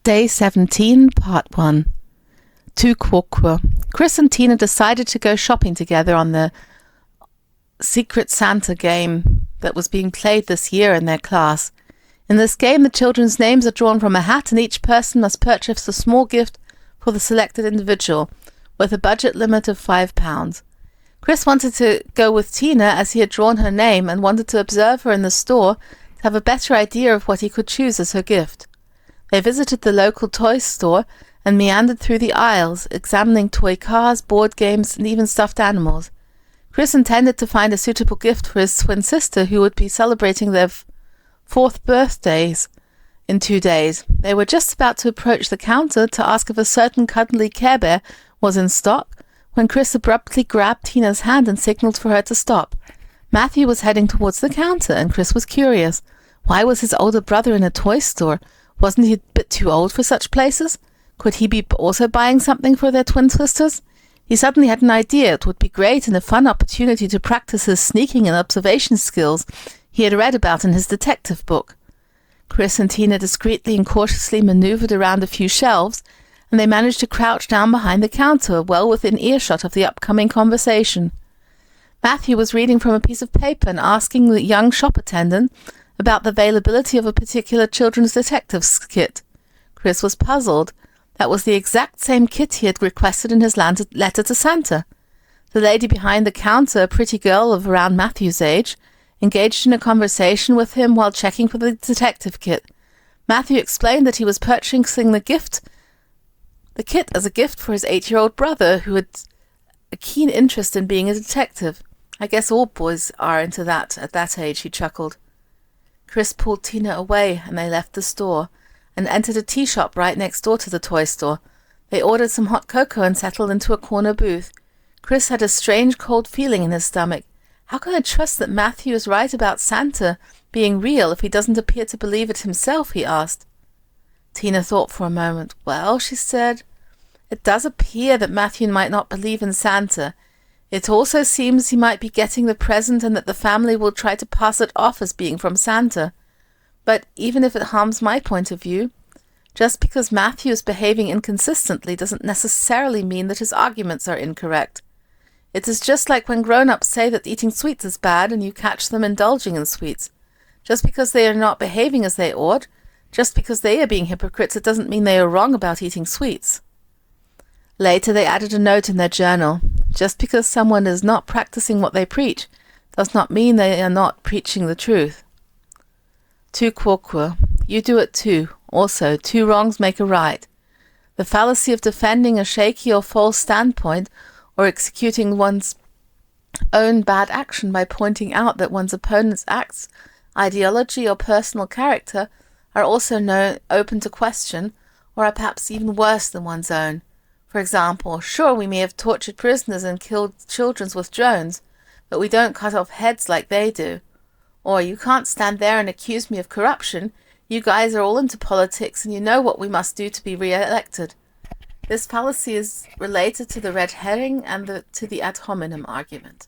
Day 17, Part 1. Tu quoque. Chris and Tina decided to go shopping together on the Secret Santa game that was being played this year in their class. In this game, the children's names are drawn from a hat, and each person must purchase a small gift for the selected individual, with a budget limit of £5. Chris wanted to go with Tina as he had drawn her name and wanted to observe her in the store to have a better idea of what he could choose as her gift. They visited the local toy store and meandered through the aisles, examining toy cars, board games, and even stuffed animals. Chris intended to find a suitable gift for his twin sister, who would be celebrating their fourth birthdays in 2 days. They were just about to approach the counter to ask if a certain cuddly Care Bear was in stock, when Chris abruptly grabbed Tina's hand and signaled for her to stop. Matthew was heading towards the counter, and Chris was curious. Why was his older brother in a toy store? Wasn't he a bit too old for such places? Could he be also buying something for their twin sisters? He suddenly had an idea. It would be great and a fun opportunity to practice his sneaking and observation skills he had read about in his detective book. Chris and Tina discreetly and cautiously maneuvered around a few shelves, and they managed to crouch down behind the counter, well within earshot of the upcoming conversation. Matthew was reading from a piece of paper and asking the young shop attendant about the availability of a particular children's detectives kit. Chris was puzzled. That was the exact same kit he had requested in his letter to Santa. The lady behind the counter, a pretty girl of around Matthew's age, engaged in a conversation with him while checking for the detective kit. Matthew explained that he was purchasing the kit as a gift for his 8-year-old brother, who had a keen interest in being a detective. I guess all boys are into that at that age, he chuckled. Chris pulled Tina away, and they left the store and entered a tea shop right next door to the toy store. They ordered some hot cocoa and settled into a corner booth. Chris had a strange cold feeling in his stomach. How can I trust that Matthew is right about Santa being real if he doesn't appear to believe it himself? He asked. Tina thought for a moment. Well, she said, it does appear that Matthew might not believe in Santa. It also seems he might be getting the present and that the family will try to pass it off as being from Santa. But even if it harms my point of view, just because Matthew is behaving inconsistently doesn't necessarily mean that his arguments are incorrect. It is just like when grown-ups say that eating sweets is bad and you catch them indulging in sweets. Just because they are not behaving as they ought, just because they are being hypocrites, it doesn't mean they are wrong about eating sweets. Later they added a note in their journal. Just because someone is not practicing what they preach does not mean they are not preaching the truth. Tu quoque. You do it too. Also, 2 wrongs make a right. The fallacy of defending a shaky or false standpoint or executing one's own bad action by pointing out that one's opponent's acts, ideology, or personal character are also open to question, or are perhaps even worse than one's own. For example, sure, we may have tortured prisoners and killed children with drones, but we don't cut off heads like they do. Or, you can't stand there and accuse me of corruption. You guys are all into politics and you know what we must do to be re-elected. This fallacy is related to the red herring and to the ad hominem argument.